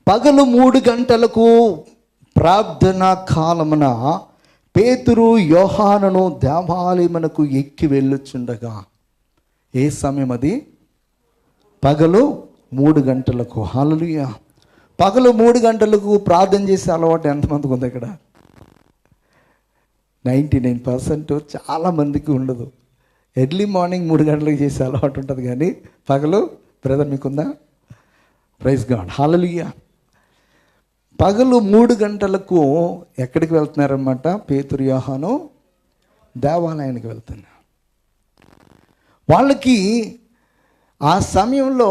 పగలు 3 గంటలకు ప్రార్థనా కాలమున పేతురు యోహానును దేవాలయమునకు ఎక్కి వెళ్ళుచుండగా. ఏ సమయం అది? పగలు 3 గంటలకు. హల్లెలూయా. పగలు 3 గంటలకు ప్రార్థన చేసే అలవాటు ఎంతమందికి ఉంది ఇక్కడ? 99% చాలామందికి ఉండదు. ఎర్లీ మార్నింగ్ 3 గంటలకు చేసే అలవాటు ఉంటుంది, కానీ పగలు బ్రదర్ మీకుందా? ప్రైజ్ గాడ్, హల్లెలూయా. పగలు 3 గంటలకు ఎక్కడికి వెళ్తున్నారన్నమాట? పేతురు యోహాను దేవాలయానికి వెళ్తున్నారు. వాళ్ళకి ఆ సమయంలో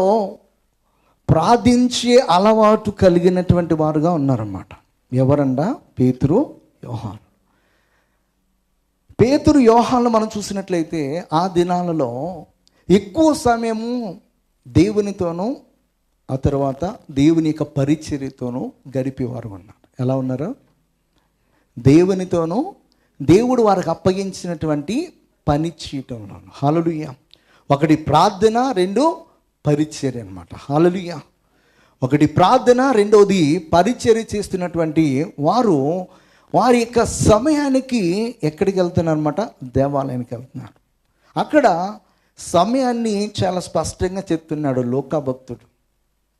ప్రార్థించే అలవాటు కలిగినటువంటి వారుగా ఉన్నారన్నమాట. ఎవరండా? పేతురు యోహాను. పేతురు యోహాను మనం చూసినట్లయితే ఆ దినాలలో ఎక్కువ సమయము దేవునితోనూ ఆ తర్వాత దేవుని యొక్క పరిచర్యతోనూ గడిపేవారు ఉన్నారు. ఎలా ఉన్నారు? దేవునితోనూ దేవుడు వారికి అప్పగించినటువంటి పని చేయటంలో. హల్లెలూయా. ఒకటి ప్రార్థన, 2 పరిచర్య అన్నమాట. హల్లెలూయా. ఒకటి ప్రార్థన, రెండోది పరిచర్య చేస్తున్నటువంటి వారు వారి యొక్క సమయానికి ఎక్కడికి వెళ్తున్నారు అన్నమాట? దేవాలయానికి వెళ్తున్నారు. అక్కడ సమయాన్ని చాలా స్పష్టంగా చెప్తున్నాడు లూకా భక్తుడు.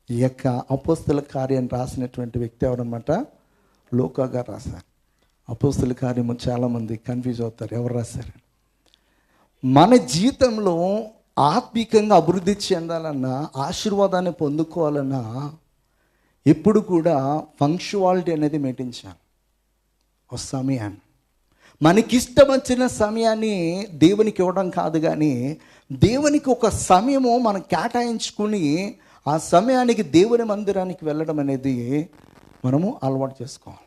ఈ యొక్క అపోస్తల కార్యాన్ని రాసినటువంటి వ్యక్తి ఎవరన్నమాట? లూకా గారు రాశారు. అపోస్తల కార్యము చాలామంది కన్ఫ్యూజ్ అవుతారు, ఎవరు రాశారు? మన జీవితంలో ఆత్మీకంగా అభివృద్ధి చెందాలన్నా, ఆశీర్వాదాన్ని పొందుకోవాలన్నా ఎప్పుడు కూడా పంక్చువాలిటీ అనేది మెయింటైన్ చేయాలి. ఒక సమయాన్ని, మనకిష్టం వచ్చిన సమయాన్ని దేవునికి ఇవ్వడం కాదు, కానీ దేవునికి ఒక సమయము మనం కేటాయించుకుని ఆ సమయానికి దేవుని మందిరానికి వెళ్ళడం అనేది మనము అలవాటు చేసుకోవాలి.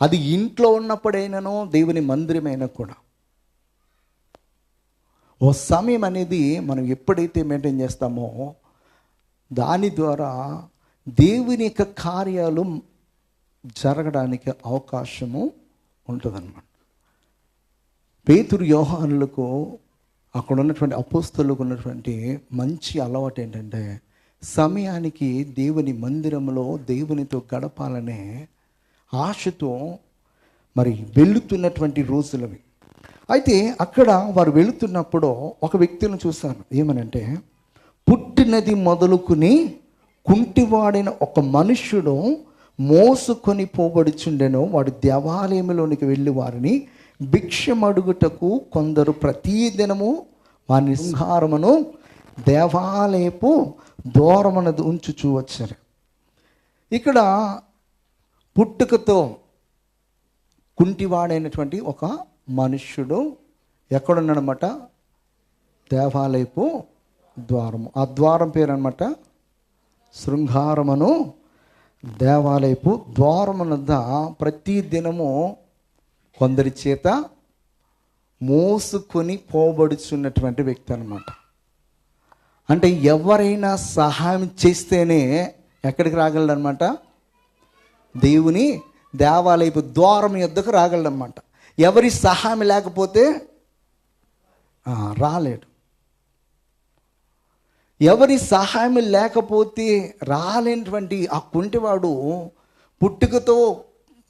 అది ఇంట్లో ఉన్నప్పుడైనానో దేవుని మందిరమైనా కూడా ఓ సమయం అనేది మనం ఎప్పుడైతే మెయింటైన్ చేస్తామో దాని ద్వారా దేవుని యొక్క కార్యాలు జరగడానికి అవకాశము ఉంటుందన్నమాట. పేతురు యోహానులకు అక్కడ ఉన్నటువంటి అపోస్తలులకు ఉన్నటువంటి మంచి అలవాటు ఏంటంటే సమయానికి దేవుని మందిరంలో దేవునితో గడపాలనే ఆశతో మరి వెళుతున్నటువంటి రోజులవి. అయితే అక్కడ వారు వెళుతున్నప్పుడు ఒక వ్యక్తిని చూశాను. ఏమనంటే, పుట్టినది మొదలుకుని కుంటివాడైన ఒక మనుష్యుడు మోసుకొని పోబడుచుండెను. వాడు దేవాలయంలోనికి వెళ్ళి వారిని భిక్షమడుగుటకు కొందరు ప్రతిదినము వారి సంహారమును దేవాలయపు దూరమునది ఉంచుచూ వచ్చారు. ఇక్కడ పుట్టుకతో కుంటివాడైనటువంటి ఒక మనుష్యుడు ఎక్కడున్నాడనమాట? దేవాలయపు ద్వారము. ఆ ద్వారం పేరు అనమాట శృంగారమును దేవాలయపు ద్వారమునద్ద ప్రతి దినము కొందరి చేత మోసుకొని పోబడుచున్నటువంటి వ్యక్తి అనమాట. అంటే ఎవరైనా సహాయం చేస్తేనే ఎక్కడికి రాగలడనమాట? దేవుని దేవాలయపు ద్వారం యొద్దకు రాగలడనమాట. ఎవరి సహాయం లేకపోతే రాలేడు. ఎవరి సహాయం లేకపోతే రాలేనటువంటి ఆ కుంటివాడు పుట్టుకతో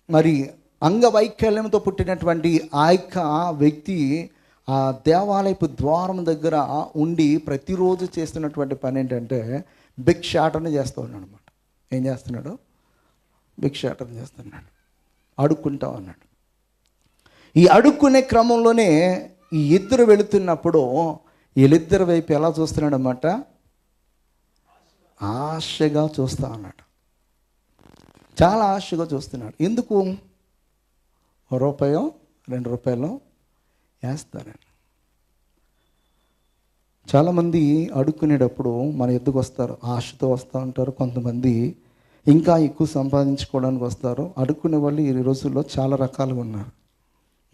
మరి అంగవైకల్యంతో పుట్టినటువంటి ఆ యొక్క వ్యక్తి ఆ దేవాలయపు ద్వారం దగ్గర ఉండి ప్రతిరోజు చేస్తున్నటువంటి పని ఏంటంటే భిక్షాటన చేస్తూ ఉన్నాడు అనమాట. ఏం చేస్తున్నాడు? భిక్షాటన చేస్తున్నాడు, అడుక్కుంటా ఉన్నాడు. ఈ అడుక్కునే క్రమంలోనే ఈ ఇద్దరు వెళుతున్నప్పుడు వీళ్ళిద్దరి వైపు ఎలా చూస్తున్నాడు అన్నమాట? ఆశగా చూస్తూ ఉన్నాడు. చాలా ఆశగా చూస్తున్నాడు. ఎందుకు? రూపాయో 2 రూపాయలు వేస్తారని. చాలామంది అడుక్కునేటప్పుడు మన ఎద్దుకు వస్తారు, ఆశతో వస్తూ ఉంటారు. కొంతమంది ఇంకా ఎక్కువ సంపాదించుకోవడానికి వస్తారు. అడుక్కునే వాళ్ళు ఈ రోజుల్లో చాలా రకాలుగా ఉన్నారు.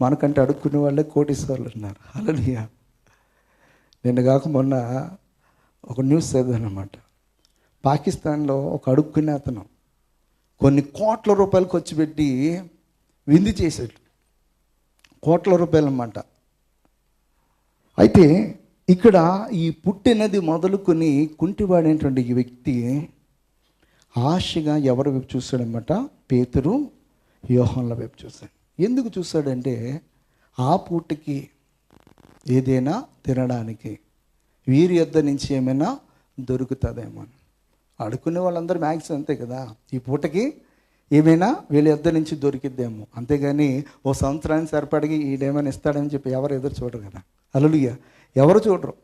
మనకంటే అడుక్కునే వాళ్ళే కోటీశ్వర్లు ఉన్నారు. హల్లెలూయా. నిన్న కాక మొన్న ఒక న్యూస్ చదివానమాట. పాకిస్తాన్లో ఒక అడుక్కునే అతను కొన్ని కోట్ల రూపాయలు ఖర్చు పెట్టి విందు చేశాడు. కోట్ల రూపాయలు అన్నమాట. అయితే ఇక్కడ ఈ పుట్టినది మొదలుకొని కుంటివాడైనటువంటి ఈ వ్యక్తి ఆశగా ఎవరి వైపు చూశాడనమాట? పేతురు యోహానుల వైపు చూశాడు. ఎందుకు చూశాడంటే ఆ పూటకి ఏదైనా తినడానికి వీరి యొద్ద నుంచి ఏమైనా దొరుకుతుందేమో. అడుక్కునే వాళ్ళందరూ మ్యాక్సిమం అంతే కదా, ఈ పూటకి ఏమైనా వీళ్ళ యొద్ద నుంచి దొరికిద్దేమో. అంతేగాని ఓ సంవత్సరానికి సరిపడికి ఈడేమైనా ఇస్తాడని చెప్పి ఎవరు ఎదురు చూడరు కదా. హల్లెలూయా, ఎవరు చూడరు.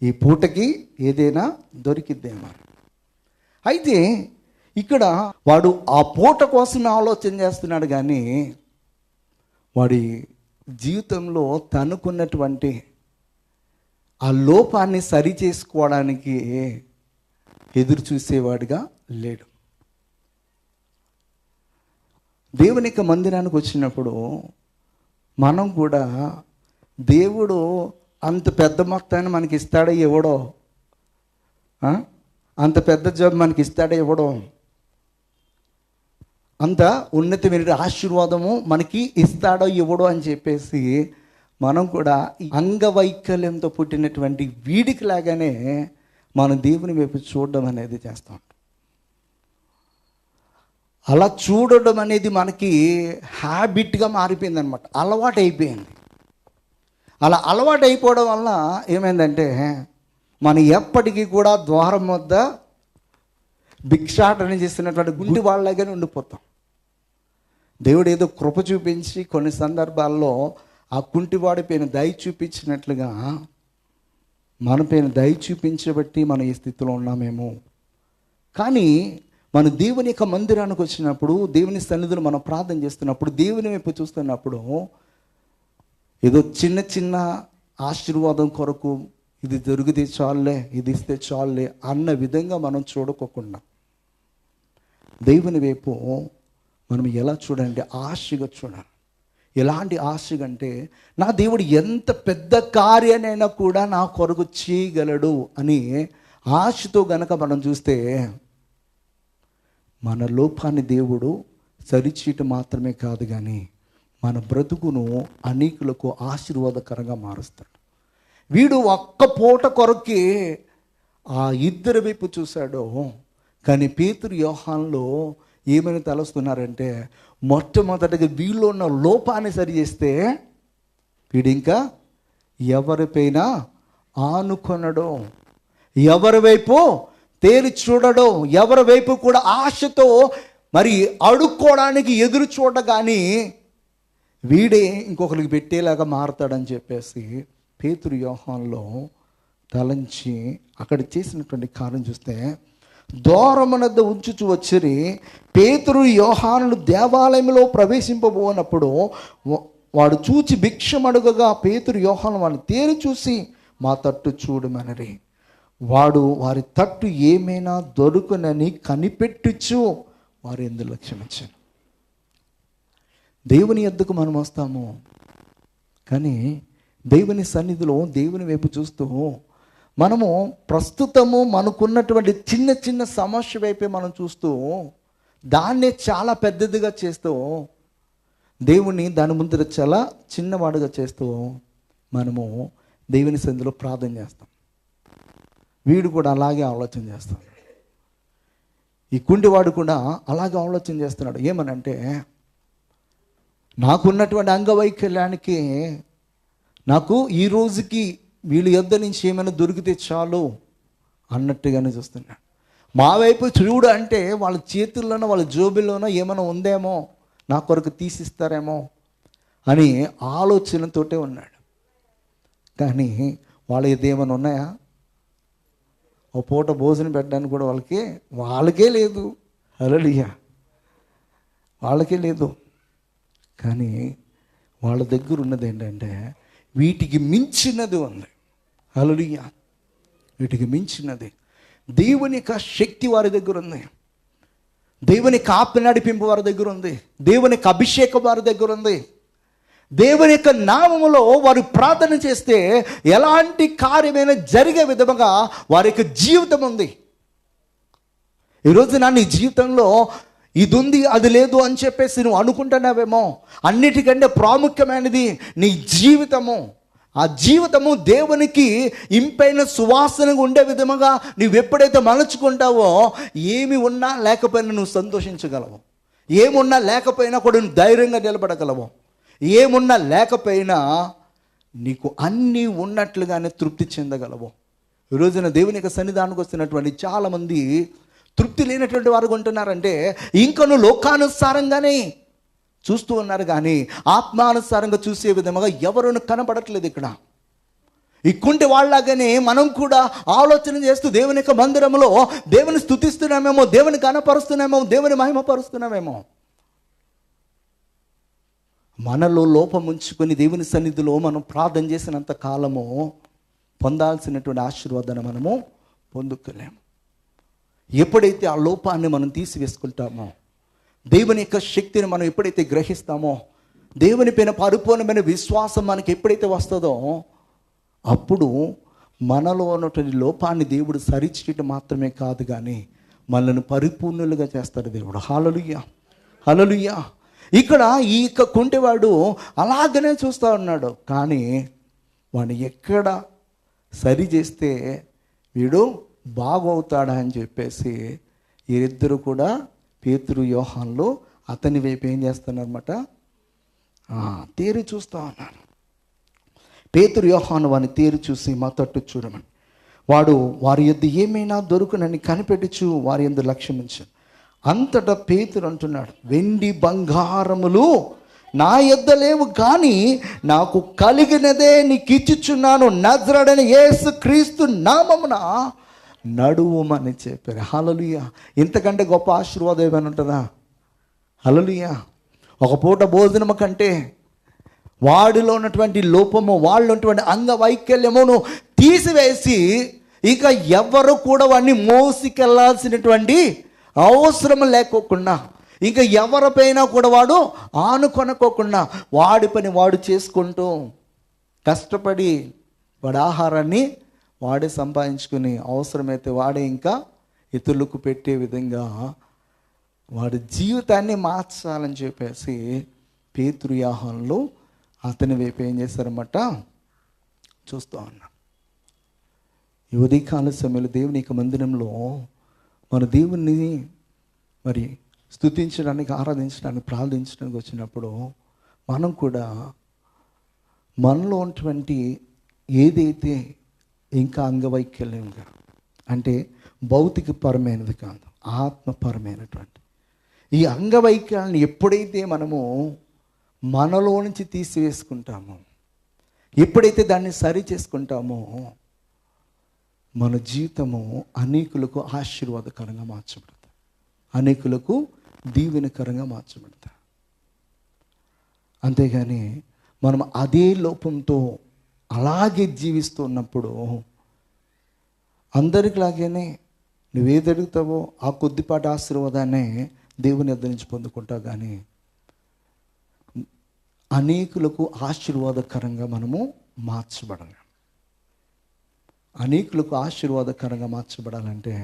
ఈ పూటకి ఏదైనా దొరికిద్దేమో. అయితే ఇక్కడ వాడు ఆ పూట కోసమే ఆలోచన చేస్తున్నాడు, కానీ వాడి జీవితంలో తనకున్నటువంటి ఆ లోపాన్ని సరి చేసుకోవడానికి ఎదురు చూసేవాడిగా లేడు. దేవుని యొక్క మందిరానికి వచ్చినప్పుడు మనం కూడా దేవుడు అంత పెద్ద మొత్తాన్ని మనకి ఇస్తాడో ఇవ్వడో, అంత పెద్ద జాబ్ మనకి ఇస్తాడో ఇవ్వడో, అంత ఉన్నతమైన ఆశీర్వాదము మనకి ఇస్తాడో ఇవ్వడో అని చెప్పేసి మనం కూడా అంగవైకల్యంతో పుట్టినటువంటి వీడికి లాగానే మనం దేవుని వైపు చూడడం అనేది చేస్తాం. అలా చూడడం అనేది మనకి హ్యాబిట్గా మారిపోయింది అనమాట, అలవాటు అయిపోయింది. అలా అలవాటు అయిపోవడం వల్ల ఏమైందంటే మనం ఎప్పటికీ కూడా ద్వారం వద్ద భిక్షాటన చేస్తున్నటువంటి గుండి వాళ్ళగానే ఉండిపోతాం. దేవుడు ఏదో కృప చూపించి కొన్ని సందర్భాల్లో ఆ కుంటివాడి పైన దయ చూపించినట్లుగా మన పైన దయ చూపించబట్టి మనం ఈ స్థితిలో ఉన్నామేమో. కానీ మన దేవుని యొక్క మందిరానికి వచ్చినప్పుడు, దేవుని సన్నిధిలో మనం ప్రార్థన చేస్తున్నప్పుడు, దేవుని వైపు చూస్తున్నప్పుడు ఏదో చిన్న చిన్న ఆశీర్వాదం కొరకు ఇది దొరికితే చాలులే, ఇది ఇస్తే చాలులే అన్న విధంగా మనం చూడకోకుండా దేవుని వైపు మనం ఎలా చూడాలంటే ఆశగా చూడాలి. ఎలాంటి ఆశగా అంటే నా దేవుడు ఎంత పెద్ద కార్యానైనా కూడా నా కొరకు చేయగలడు అని ఆశతో గనక మనం చూస్తే మన లోపాన్ని దేవుడు సరిచీట మాత్రమే కాదు, కానీ మన బ్రతుకును అనేకులకు ఆశీర్వాదకరంగా మారుస్తాడు. వీడు ఒక్క పూట కొరకే ఆ ఇద్దరి వైపు చూశాడో, కానీ పేతురు యోహానులో ఏమని తలస్తున్నారంటే మొట్టమొదటిగా వీళ్ళు ఉన్న లోపాన్ని సరి చేస్తే వీడు ఇంకా ఎవరిపైనా ఆనుకొనడు, ఎవరి వైపు తేరి చూడడు, ఎవరి వైపు కూడా ఆశతో మరి అడుక్కోవడానికి ఎదురు చూడగాని వీడే ఇంకొకరికి పెట్టేలాగా మారతాడని చెప్పేసి పేతురు యోహానులో తలంచి అక్కడ చేసినటువంటి కార్యం చూస్తే, దూరమునద్ద ఉంచుచు వచ్చిరి పేతురు యోహానులు దేవాలయంలో ప్రవేశింపబోనప్పుడు వాడు చూచి భిక్షమడుగగా పేతురు యోహాను వాడిని తేరి చూసి మా తట్టు చూడమనరి. వాడు వారి తట్టు ఏమైనా దొరుకునని కనిపెట్టుచు వారు ఎందుకు లక్ష్యమిచ్చారు. దేవుని యొద్దకు మనం వస్తాము, కానీ దేవుని సన్నిధిలో దేవుని వైపు చూస్తూ మనము ప్రస్తుతము మనకున్నటువంటి చిన్న చిన్న సమస్య వైపే మనం చూస్తూ దాన్నే చాలా పెద్దదిగా చేస్తూ దేవుని దాని ముందర చాలా చిన్నవాడుగా చేస్తూ మనము దేవుని సన్నిధిలో ప్రార్థన చేస్తాం. వీడు కూడా అలాగే ఆలోచన చేస్తాడు. ఈ కుంటివాడు కూడా అలాగే ఆలోచన చేస్తున్నాడు. ఏమనంటే నాకున్నటువంటి అంగవైకల్యానికి నాకు ఈ రోజుకి వీళ్ళ యొద్ద నుంచి ఏమైనా దొరికితే చాలు అన్నట్టుగానే చూస్తున్నాడు. మా వైపు చూడు అంటే వాళ్ళ చేతుల్లోనో వాళ్ళ జోబుల్లోనో ఏమైనా ఉందేమో, నా కొరకు తీసిస్తారేమో అని ఆలోచనతోటే ఉన్నాడు. కానీ వాళ్ళ ఏమైనా ఉన్నాయా? ఓ పూట భోజనం పెట్టడానికి కూడా వాళ్ళకే లేదు. హల్లెలూయా, వాళ్ళకే లేదు. కానీ వాళ్ళ దగ్గర ఉన్నది ఏంటంటే వీటికి మించినది ఉంది. హల్లెలూయా, వీటికి మించినది దేవుని యొక్క శక్తి వారి దగ్గర ఉంది, దేవుని యొక్క ఆత్మ నడిపింపు వారి దగ్గర ఉంది, దేవుని యొక్క అభిషేకం వారి దగ్గర ఉంది. దేవుని యొక్క నామములో వారు ప్రార్థన చేస్తే ఎలాంటి కార్యమైనా జరిగే విధముగా వారి యొక్క జీవితం ఉంది. ఈరోజు నీ జీవితంలో ఇది ఉంది అది లేదు అని చెప్పేసి నువ్వు అనుకుంటున్నావేమో. అన్నిటికంటే ప్రాముఖ్యమైనది నీ జీవితము. ఆ జీవితము దేవునికి ఇంపైన సువాసనగా ఉండే విధముగా నువ్వు ఎప్పుడైతే మలుచుకుంటావో, ఏమి ఉన్నా లేకపోయినా నువ్వు సంతోషించగలవు, ఏమున్నా లేకపోయినా కూడా నువ్వు ధైర్యంగా నిలబడగలవు, ఏమున్నా లేకపోయినా నీకు అన్నీ ఉన్నట్లుగానే తృప్తి చెందగలవు. ఈ రోజున దేవుని యొక్క సన్నిధానికి వస్తున్నటువంటి చాలామంది తృప్తి లేనటువంటి వారు ఉంటున్నారంటే ఇంకను లోకానుసారంగానే చూస్తూ ఉన్నారు, కానీ ఆత్మానుసారంగా చూసే విధముగా ఎవరు కనపడట్లేదు. ఇక్కడ ఈ కుంటి వాళ్ళలాగానే మనం కూడా ఆలోచన చేస్తూ దేవుని యొక్క మందిరంలో దేవుని స్తుతిస్తున్నామేమో, దేవుని కనపరుస్తున్నామేమో, దేవుని మహిమపరుస్తున్నామేమో. మనలో లోపం ఉంచుకొని దేవుని సన్నిధిలో మనం ప్రార్థన చేసినంత కాలము పొందాల్సినటువంటి ఆశీర్వాదాన్ని మనము పొందుకోలేము. ఎప్పుడైతే ఆ లోపాన్ని మనం తీసివేసుకుంటామో, దేవుని యొక్క శక్తిని మనం ఎప్పుడైతే గ్రహిస్తామో, దేవుని పైన పరిపూర్ణమైన విశ్వాసం మనకి ఎప్పుడైతే వస్తుందో, అప్పుడు మనలో ఉన్నటువంటి లోపాన్ని దేవుడు సరిచేయటం మాత్రమే కాదు, కానీ మనల్ని పరిపూర్ణులుగా చేస్తాడు దేవుడు. హల్లెలూయా, హల్లెలూయా. ఇక్కడ ఈ యొక్క కుంటివాడు అలాగనే చూస్తూ ఉన్నాడు, కానీ వాడిని ఎక్కడ సరి చేస్తే వీడు బాగవుతాడా అని చెప్పేసి వీరిద్దరూ కూడా పేతురు యోహాన్లు అతని వైపు ఏం చేస్తున్నారన్నమాట, తేరి చూస్తూ ఉన్నారు. పేతురు యోహాను వాడిని తేరి చూసి మా తట్టు చూడమని, వాడు వారి యొద్ద ఏమైనా దొరుకునని కనిపెట్టుచు వారి యందు లక్ష్యం ఉంచాను. అంతటా పేతురు అంటున్నాడు, వెండి బంగారములు నా యొద్ద లేవు, కానీ నాకు కలిగినదే నీకు ఇచ్చుచున్నాను, నజరేయుడైన యేసు క్రీస్తు నామమున నడువుమని చెప్పారు. హల్లెలూయా. ఇంతకంటే గొప్ప ఆశీర్వాదం ఏమైనా ఉంటుందా? హల్లెలూయా. ఒక పూట భోజనము కంటే వాడిలో ఉన్నటువంటి లోపము, వాళ్ళు ఉన్నటువంటి అంగవైకల్యమును తీసివేసి ఇక ఎవరు కూడా వాడిని మోసుకెళ్లాల్సినటువంటి అవసరం లేకోకుండా, ఇంకా ఎవరిపైనా కూడా వాడు ఆనుకొనకోకుండా వాడి పని వాడు చేసుకుంటూ కష్టపడి వాడి ఆహారాన్ని వాడే సంపాదించుకుని అవసరమైతే వాడే ఇంకా ఇతరులకు పెట్టే విధంగా వాడి జీవితాన్ని మార్చాలని చెప్పేసి పేతురు యోహానులు అతని వైపు ఏం చేశారన్నమాట చూస్తూ ఉన్నా. ఈ ఉదయకాల సమయంలో దేవుని యొక్క మందిరంలో మన దేవుణ్ణి మరి స్తుతించడానికి, ఆరాధించడానికి, ప్రార్థించడానికి వచ్చినప్పుడు మనం కూడా మనలో ఉన్నటువంటి ఏదైతే ఇంకా అంగవైకల్యంగా, అంటే భౌతికపరమైనది కాదు, ఆత్మపరమైనటువంటి ఈ అంగవైకల్యాన్ని ఎప్పుడైతే మనము మనలో నుంచి తీసివేసుకుంటామో, ఎప్పుడైతే దాన్ని సరి చేసుకుంటామో, మన జీవితము అనేకులకు ఆశీర్వాదకరంగా మార్చబడుతుంది, అనేకులకు దీవెనకరంగా మార్చబడతాయి. అంతేగాని మనం అదే లోపంతో అలాగే జీవిస్తూ ఉన్నప్పుడు అందరికిలాగానే నువ్వేది అడుగుతావో ఆ కొద్దిపాటి ఆశీర్వాదాన్ని దేవుని యొద్ద నుంచి పొందుకుంటావు, కానీ అనేకులకు ఆశీర్వాదకరంగా మనము మార్చబడాలి. అనేకులకు ఆశీర్వాదకరంగా మార్చబడాలంటే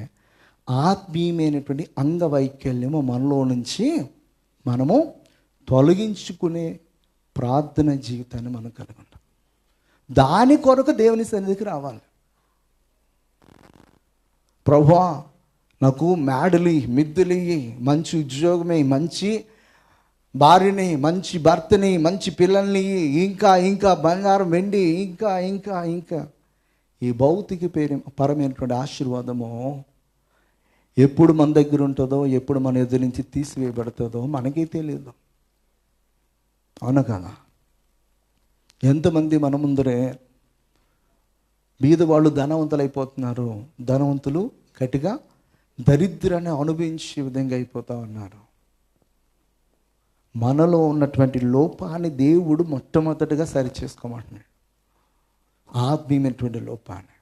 ఆత్మీయమైనటువంటి అంగవైకల్యము మనలో నుంచి మనము తొలగించుకునే ప్రార్థన జీవితాన్ని మనం కలిగి ఉంటాం. దాని కొరకు దేవుని సన్నిధికి రావాలి. ప్రభువా నాకు మేడలు, మిద్దెలు, మంచి ఉద్యోగమే, మంచి భార్యని, మంచి భర్తని, మంచి పిల్లల్ని, ఇంకా ఇంకా బంగారం, వెండి, ఇంకా ఇంకా ఇంకా ఈ భౌతిక పరమైనటువంటి ఆశీర్వాదము ఎప్పుడు మన దగ్గర ఉంటుందో, ఎప్పుడు మన ఎదురు నుంచి తీసివేయబడుతుందో మనకే తెలియదు. అవునా కదా? ఎంతమంది మన ముందరే బీదవాళ్ళు ధనవంతులు అయిపోతున్నారు, ధనవంతులు గట్టిగా దరిద్రాన్ని అనుభవించే విధంగా అయిపోతూ ఉన్నారు. మనలో ఉన్నటువంటి లోపాన్ని దేవుడు మొట్టమొదటిగా సరి చేసుకోమంటున్నాడు. ఆత్మీయమైనటువంటి లోపాన్ని,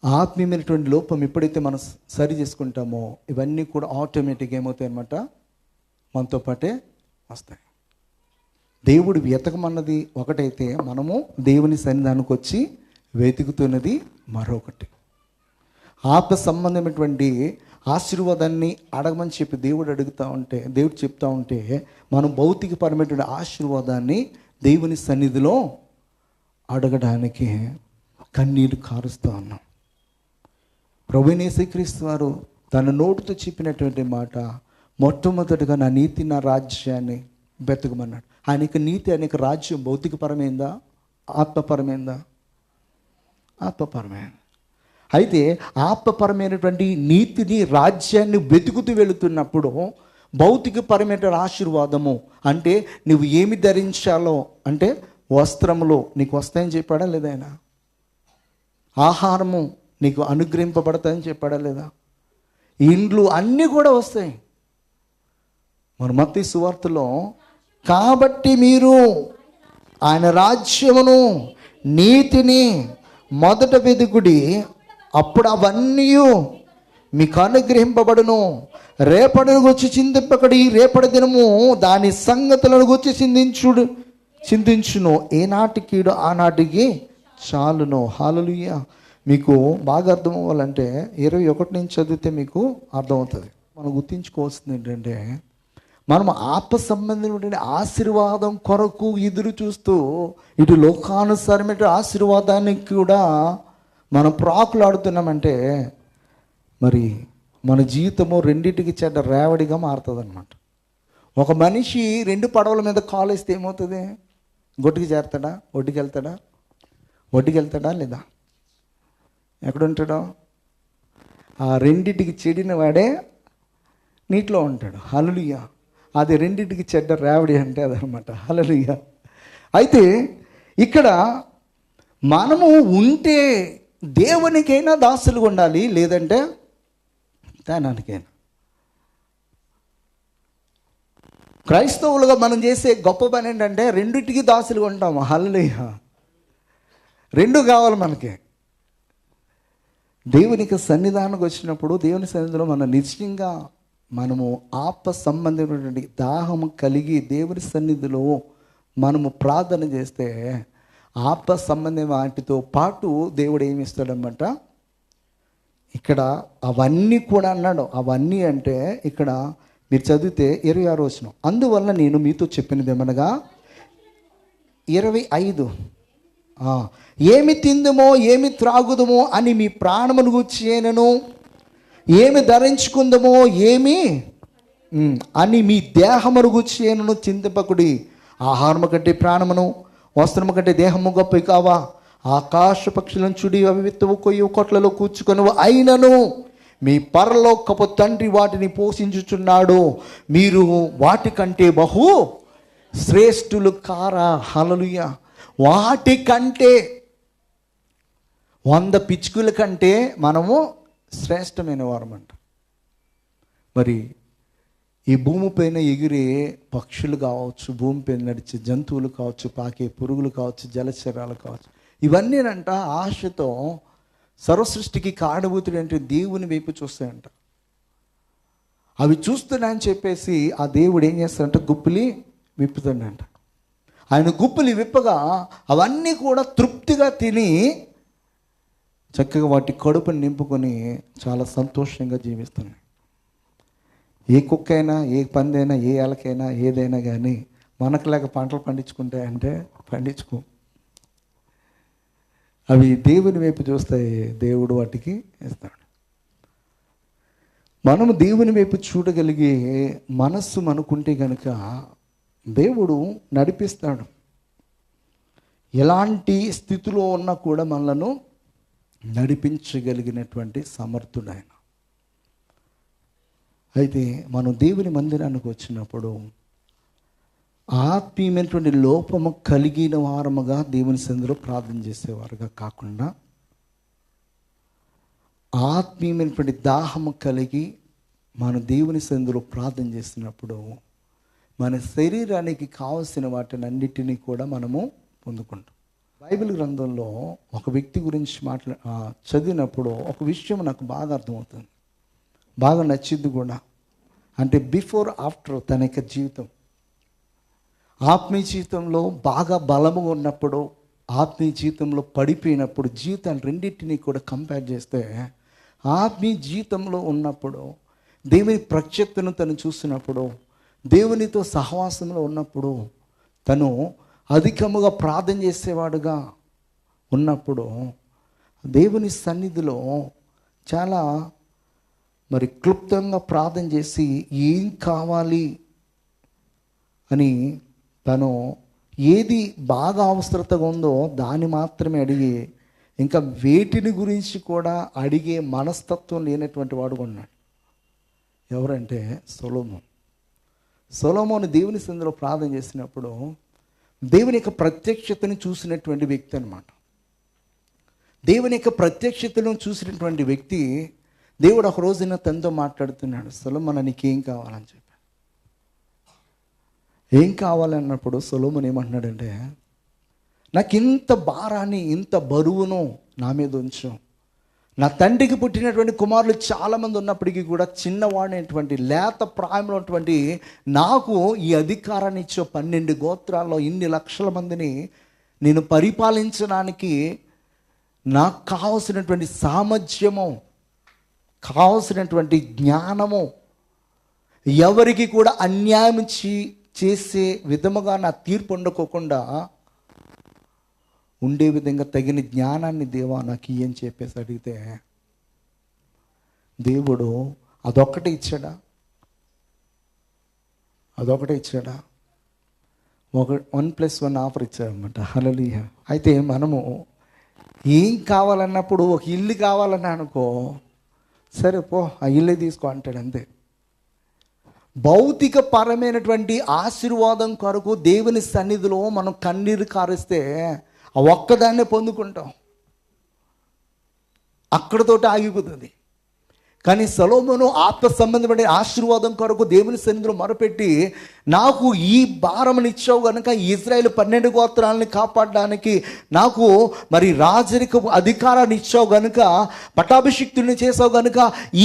ఆత్మీయమైనటువంటి లోపం ఎప్పుడైతే మనం సరి చేసుకుంటామో ఇవన్నీ కూడా ఆటోమేటిక్గా ఏమవుతాయి అన్నమాట, మనతో పాటే వస్తాయి. దేవుడు వెతకమన్నది ఒకటైతే మనము దేవుని సన్నిధానికి వచ్చి వెతుకుతున్నది మరొకటి. ఆత్మ సంబంధమైనటువంటి ఆశీర్వాదాన్ని అడగమని చెప్పి దేవుడు అడుగుతూ ఉంటే, దేవుడు చెప్తూ ఉంటే మనం భౌతికపరమైనటువంటి ఆశీర్వాదాన్ని దేవుని సన్నిధిలో అడగడానికి కన్నీరు కారుస్తూ ఉన్నాం. ప్రభువైన యేసుక్రీస్తు వారు తన నోటితో చెప్పినటువంటి మాట, మొట్టమొదటిగా నా నీతి నా రాజ్యాన్ని వెతకమన్నాడు. ఆయనకి నీతి, ఆయనకి రాజ్యం భౌతికపరమైందా, ఆత్మపరమైందా? ఆత్మపరమైన. అయితే ఆత్మపరమైనటువంటి నీతిని, రాజ్యాన్ని వెతుకుతూ వెళుతున్నప్పుడు భౌతికపరమైన ఆశీర్వాదము అంటే నువ్వు ఏమి ధరించాలో, అంటే వస్త్రములు నీకు వస్తాయని చెప్పాడా లేదా ఆయన? ఆహారము నీకు అనుగ్రహింపబడతాయని చెప్పాడా లేదా? ఇండ్లు అన్నీ కూడా వస్తాయి. మన మత్తయి సువార్తలో, కాబట్టి మీరు ఆయన రాజ్యమును నీతిని మొదట వెతుకుడి, అప్పుడు అవన్నీ మీకు అనుగ్రహింపబడును. రేపటిని గురించి చింతింపకడి, రేపటి దినము దాని సంగతులను గురించి చింతించును. ఏనాటికీడు ఆనాటికి చాలును. హల్లెలూయా. మీకు బాగా అర్థం అవ్వాలంటే 21 నుంచి చదివితే మీకు అర్థమవుతుంది. మనం గుర్తించుకోవాల్సింది ఏంటంటే, మనం ఆత్మ సంబంధమైన ఆశీర్వాదం కొరకు ఎదురు చూస్తూ ఇటు లోకానుసారమైన ఆశీర్వాదానికి కూడా మనం ప్రాకులాడుతున్నామంటే మరి మన జీవితము రెండింటికి చెడ్డ రేవడిగా మారుతుంది అనమాట. ఒక మనిషి 2 పడవల మీద కాలు వేస్తే ఏమవుతుంది? గొడ్డుకి చేరుతాడా? ఒడ్డుకి వెళ్తాడా లేదా? ఎక్కడుంటాడో? ఆ రెండింటికి చెడిన వాడే నీటిలో ఉంటాడు. హల్లెలూయా. అది రెండింటికి చెడ్డ రేవడి అంటే అదనమాట. హల్లెలూయా. అయితే ఇక్కడ మనము ఉంటే దేవునికైనా దాసులుగా ఉండాలి, లేదంటే దానానికైనా. క్రైస్తవులుగా మనం చేసే గొప్ప పని ఏంటంటే రెండింటికి దాసులుగా ఉంటాము. హల్లెలూయా. 2 కావాలి మనకి. దేవునికి సన్నిధానానికి వచ్చినప్పుడు, దేవుని సన్నిధిలో మన నిశ్చయంగా మనము ఆత్మ సంబంధమైనటువంటి దాహము కలిగి దేవుని సన్నిధిలో మనము ప్రార్థన చేస్తే ఆత్మ సంబంధం వాటితో పాటు దేవుడు ఏమి ఇస్తాడన్నమాట. ఇక్కడ అవన్నీ కూడా అన్నాడు. అవన్నీ అంటే ఇక్కడ మీరు చదివితే 26 వచనం, అందువల్ల నేను మీతో చెప్పినది ఏమనగా 25, ఏమి తిందుమో ఏమి త్రాగుదమో అని మీ ప్రాణమును గూర్చి అయినను, ఏమి ధరించుకుందమో ఏమి అని మీ దేహమును గూర్చి అయినను చింతింపకుడి. ఆహారము కంటే ప్రాణమును, వస్త్రము కంటే దేహము గొప్పవి కావా? ఆకాశ పక్షులను చూడి అవి విత్తవు, కొయ్యు, కొట్లలో కూర్చుకొను, అయినను మీ పరలోకపు తండ్రి వాటిని పోషించుచున్నాడు. మీరు వాటికంటే బహు శ్రేష్ఠులు కారా? హల్లెలూయా. వాటికంటే 100 పిచ్చుకల కంటే మనము శ్రేష్టమైన వారమంట. మరి ఈ భూమిపైన ఎగిరే పక్షులు కావచ్చు, భూమిపైన నడిచే జంతువులు కావచ్చు, పాకే పురుగులు కావచ్చు, జలచరాలు కావచ్చు, ఇవన్నీ అంట ఆశతో సర్వసృష్టికి కారణభూతుడు అంటే దేవుని వైపు చూస్తాయంట. అవి చూస్తున్నాయని చెప్పేసి ఆ దేవుడు ఏం చేస్తాడంట, గుప్పిలి విప్పుతాడంట. ఆయన గుప్పిలి విప్పగా అవన్నీ కూడా తృప్తిగా తిని చక్కగా వాటి కడుపుని నింపుకొని చాలా సంతోషంగా జీవిస్తున్నాయి. ఏ కుక్క అయినా, ఏ పందైనా, ఏ ఎలకైనా, ఏదైనా కానీ మనకు లేక పంటలు పండించుకుంటాయంటే పండించుకో. అవి దేవుని వైపు చూస్తాయి, దేవుడు వాటికి ఇస్తాడు. మనము దేవుని వైపు చూడగలిగే మనస్సు మనకుంటే కనుక దేవుడు నడిపిస్తాడు. ఎలాంటి స్థితిలో ఉన్నా కూడా మనలను నడిపించగలిగినటువంటి సమర్థుడు ఆయన. అయితే మనం దేవుని మందిరానికి వచ్చినప్పుడు ఆత్మీయమైనటువంటి లోపము కలిగిన వారముగా దేవుని సన్నిధిలో ప్రార్థన చేసేవారుగా కాకుండా ఆత్మీయమైనటువంటి దాహము కలిగి మన దేవుని సన్నిధిలో ప్రార్థన చేస్తున్నప్పుడు మన శరీరానికి కావలసిన వాటిని అన్నిటినీ కూడా మనము పొందుకుంటాం. బైబిల్ గ్రంథంలో ఒక వ్యక్తి గురించి చదివినప్పుడు ఒక విషయం నాకు బాగా అర్థమవుతుంది, బాగా నచ్చింది కూడా. అంటే బిఫోర్ ఆఫ్టర్ తన యొక్క జీవితం, ఆత్మీయ జీవితంలో బాగా బలముగా ఉన్నప్పుడు, ఆత్మీయ జీవితంలో పడిపోయినప్పుడు, జీవితాలు రెండింటినీ కూడా కంపేర్ చేస్తే ఆత్మీయ జీవితంలో ఉన్నప్పుడు, దేవుని ప్రత్యక్షతను తను చూసినప్పుడు, దేవునితో సహవాసంలో ఉన్నప్పుడు తను అధికముగా ప్రార్థన చేసేవాడుగా ఉన్నప్పుడు దేవుని సన్నిధిలో చాలా మరి క్లుప్తంగా ప్రార్థన చేసి ఏం కావాలి అని తను ఏది బాగా అవసరతగా ఉందో దాన్ని మాత్రమే అడిగి ఇంకా వేటిని గురించి కూడా అడిగే మనస్తత్వం లేనటువంటి వాడు ఉన్నాడు. ఎవరంటే సొలొమోను దేవుని సన్నిధిలో ప్రార్థన చేసినప్పుడు దేవుని యొక్క ప్రత్యక్షతను చూసినటువంటి వ్యక్తి అన్నమాట. దేవుని యొక్క ప్రత్యక్షతను చూసినటువంటి వ్యక్తి దేవుడు ఒక రోజున తనతో మాట్లాడుతున్నాడు, సొలొమోను నీకేం కావాలని చెప్పి. ఏం కావాలన్నప్పుడు సొలొమోను ఏమంటున్నాడంటే, నాకు ఇంత భారాన్ని ఇంత బరువును నా మీద ఉంచు. నా తండ్రికి పుట్టినటువంటి కుమారులు చాలామంది ఉన్నప్పటికీ కూడా చిన్నవాడైనటువంటి లేత ప్రాయంలో ఉన్నటువంటి నాకు ఈ అధికారాన్ని ఇచ్చే 12 గోత్రాల్లో ఇన్ని లక్షల మందిని నేను పరిపాలించడానికి నాకు కావలసినటువంటి సామర్థ్యము, కావలసినటువంటి జ్ఞానము, ఎవరికి కూడా అన్యాయం చేసే విధముగా నా తీర్పు ఉండకోకుండా ఉండే విధంగా తగిన జ్ఞానాన్ని దేవా నాకు ఇయ్యని చెప్పేసి అడిగితే దేవుడు అదొక్కటే ఇచ్చాడా? 1+1 ఆఫర్ ఇచ్చాడనమాట. హల్లెలూయా. అయితే మనము ఏం కావాలన్నప్పుడు ఒక ఇల్లు కావాలని అనుకో, సరే పో ఆ ఇల్లే తీసుకో అంటాడు అంతే. భౌతిక పరమైనటువంటి ఆశీర్వాదం కొరకు దేవుని సన్నిధిలో మనం కన్నీరు కారిస్తే ఆ ఒక్కదాన్నే పొందుకుంటాం, అక్కడతోటి ఆగిపోతుంది. కానీ సొలొమోను ఆత్మ సంబంధమైన ఆశీర్వాదం కొరకు దేవుని సన్నిధిలో మొరపెట్టి, నాకు ఈ భారమును ఇచ్చావు కనుక ఇశ్రాయేలు 12 గోత్రాలని కాపాడడానికి నాకు మరి రాజరిక అధికారాన్ని ఇచ్చావు కనుక, పట్టాభిషిక్తుడిని చేసావు కనుక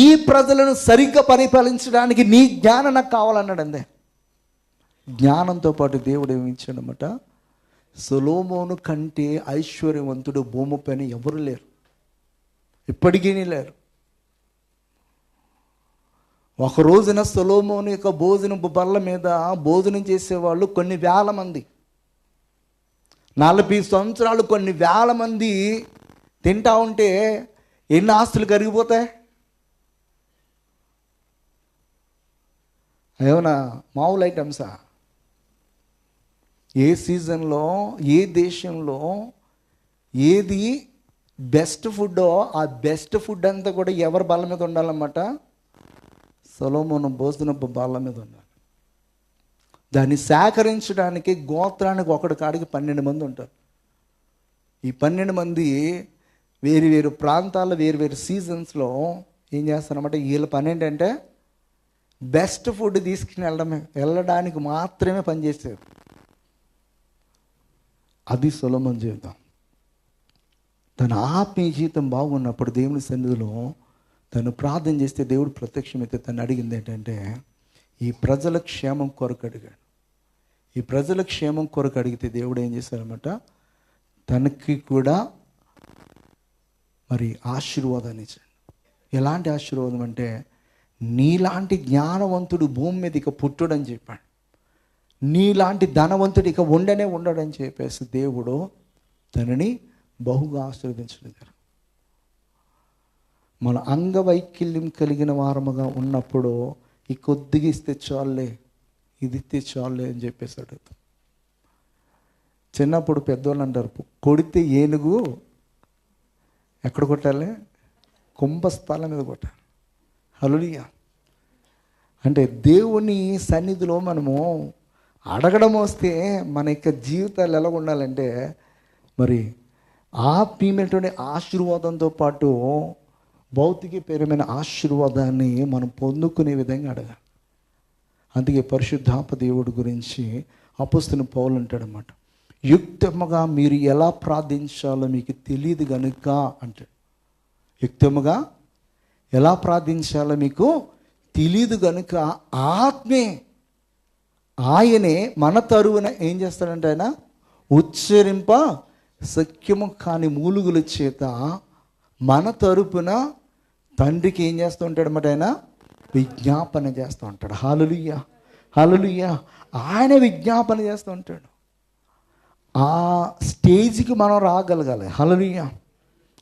ఈ ప్రజలను సరిగ్గా పరిపాలించడానికి నీ జ్ఞానం నాకు కావాలన్నాడు అంతే. జ్ఞానంతో పాటు దేవుడు ఏమి ఇచ్చాడనమాట, సొలొమోను కంటే ఐశ్వర్యవంతుడు భూమిపైన ఎవరు లేరు, ఇప్పటికీ లేరు. ఒక రోజున సొలొమోను యొక్క భోజనపు బల్ల మీద భోజనం చేసేవాళ్ళు కొన్ని వేల మంది, 40 సంవత్సరాలు కొన్ని వేల మంది తింటా ఉంటే ఎన్ని ఆస్తులు కరిగిపోతాయి? ఏమన్నా మామూలు ఐటమ్సా? ఏ సీజన్లో ఏ దేశంలో ఏది బెస్ట్ ఫుడ్డో ఆ బెస్ట్ ఫుడ్ అంతా కూడా ఎవరి బల్ల మీద ఉండాలన్నమాట, సొలొమోను భోజనపు బల్ల మీద ఉండాలి. దాన్ని సేకరించడానికి గోత్రానికి ఒకటి కాడికి 12 మంది ఉంటారు. ఈ 12 మంది వేరు వేరు ప్రాంతాల్లో వేరు వేరు సీజన్స్లో ఏం చేస్తారన్నమాట, వీళ్ళ పని ఏంటంటే బెస్ట్ ఫుడ్ తీసుకుని వెళ్ళడానికి మాత్రమే పనిచేసేది. అది సొలొమోను జీవితం. తన ఆత్మీయ జీవితం బాగున్నప్పుడు దేవుని సన్నిధిలో తను ప్రార్థన చేస్తే దేవుడు ప్రత్యక్షమైతే తను అడిగింది ఏంటంటే, ఈ ప్రజల క్షేమం కొరకు అడిగాడు. ఈ ప్రజల క్షేమం కొరకు అడిగితే దేవుడు ఏం చేశారన్నమాట, తనకి కూడా మరి ఆశీర్వాదాన్ని ఇచ్చాడు. ఎలాంటి ఆశీర్వాదం అంటే, నీలాంటి జ్ఞానవంతుడు భూమి మీద ఇక పుట్టుడని చెప్పాడు, నీలాంటి ధనవంతుడు ఇక ఉండడని చెప్పేసి దేవుడు తనని బహుగా ఆశీర్వదించడం. మన అంగవైకల్యం కలిగిన వారముగా ఉన్నప్పుడు ఈ కొద్దిగా ఇస్తే చాలే, ఇది ఇస్తే చాలే అని చెప్పేసి అడుగుతాం. చిన్నప్పుడు పెద్దవాళ్ళు అంటారు, కొడితే ఏనుగు ఎక్కడ కొట్టాలి, కుంభస్థలం మీద కొట్టాలి. హల్లెలూయా. అంటే దేవుని సన్నిధిలో మనము అడగడం వస్తే మన యొక్క జీవితాలు ఎలా ఉండాలంటే, మరి ఆత్మీయమైనటువంటి ఆశీర్వాదంతో పాటు భౌతికపరమైన ఆశీర్వాదాన్ని మనం పొందుకునే విధంగా అడగాలి. అందుకే పరిశుద్ధాత్మ దేవుడి గురించి అపోస్తలుడైన పౌలు అంటాడన్నమాట, యుక్తముగా మీరు ఎలా ప్రార్థించాలో మీకు తెలియదు కనుక అంటాడు. యుక్తముగా ఎలా ప్రార్థించాలో మీకు తెలియదు కనుక ఆయనే మన తరువున ఏం చేస్తాడంటే, ఆయన ఉచ్చరింప సఖ్యము కాని మూలుగుల చేత మన తరపున తండ్రికి ఏం చేస్తూ ఉంటాడు అన్నమాట, ఆయన విజ్ఞాపన చేస్తూ ఉంటాడు. హల్లెలూయా. హల్లెలూయా. ఆయన విజ్ఞాపన చేస్తూ ఉంటాడు. ఆ స్టేజ్కి మనం రాగలగాలి. హల్లెలూయా,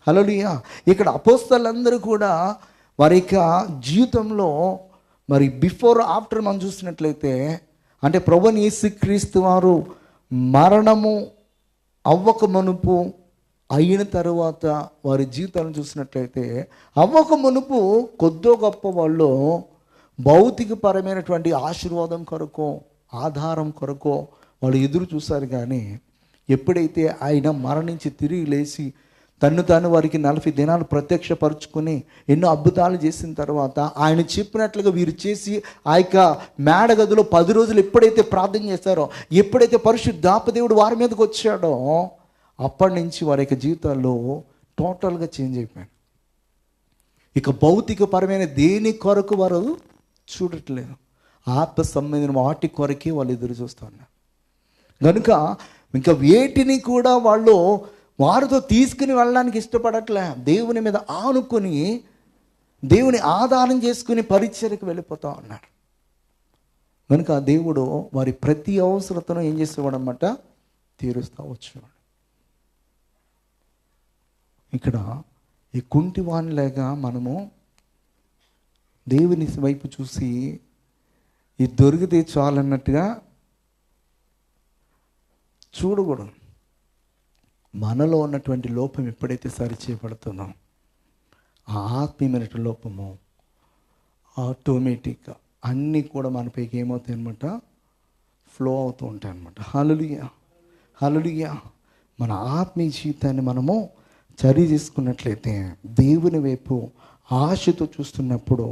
హల్లెలూయా. ఇక్కడ అపోస్తలులందరూ కూడా వారి యొక్క జీవితంలో మరి బిఫోర్ ఆఫ్టర్ మనం చూసినట్లయితే, అంటే ప్రభువైన యేసుక్రీస్తు వారు మరణము అవ్వక మునుపు, అయిన తరువాత వారి జీవితాలను చూసినట్లయితే, అవ్వక మునుపు కొద్దో గొప్ప వాళ్ళు భౌతికపరమైనటువంటి ఆశీర్వాదం కొరకో, ఆధారం కొరకో వాళ్ళు ఎదురు చూశారు. కానీ ఎప్పుడైతే ఆయన మరణించి తిరిగి లేచి తన్ను తాను వారికి 40 దినాలు ప్రత్యక్షపరుచుకొని ఎన్నో అద్భుతాలు చేసిన తర్వాత ఆయన చెప్పినట్లుగా వీరు చేసి ఆ యొక్క మేడ గదిలో 10 రోజులు ఎప్పుడైతే ప్రార్థన చేస్తారో, ఎప్పుడైతే పరిశుద్ధాత్మ దేవుడు వారి మీదకి వచ్చాడో, అప్పటి నుంచి వారి యొక్క జీవితాల్లో టోటల్గా చేంజ్ అయిపోయారు. ఇక భౌతికపరమైన దేని కొరకు వారు చూడట్లేదు, ఆత్మ సంబంధించిన వాటి కొరకే వాళ్ళు ఎదురు చూస్తూ ఉన్నారు. కనుక ఇంకా వేటిని కూడా వాళ్ళు వారితో తీసుకుని వెళ్ళడానికి ఇష్టపడట్లే. దేవుని మీద ఆనుకొని, దేవుని ఆధారం చేసుకుని పరిచర్యకు వెళ్ళిపోతూ ఉన్నారు. కనుక దేవుడు వారి ప్రతి అవసరతను ఏం చేసేవాడు అన్నమాట, తీరుస్తూ వచ్చేవాడు. ఇక్కడ ఈ కుంటివానిలాగా మనము దేవుని వైపు చూసి ఇది దొరికితే చాలన్నట్టుగా చూడకూడదు. మనలో ఉన్నటువంటి లోపం ఎప్పుడైతే సరిచేయబడుతుందో, ఆ ఆత్మీయమైన లోపము ఆటోమేటిక్గా అన్నీ కూడా మనపైకి ఏమవుతాయి అనమాట, ఫ్లో అవుతూ ఉంటాయి అన్నమాట. హల్లెలూయా, హల్లెలూయా. మన ఆత్మీయ జీవితాన్ని మనము చర్య చేసుకున్నట్లయితే, దేవుని వైపు ఆశతో చూస్తున్నప్పుడు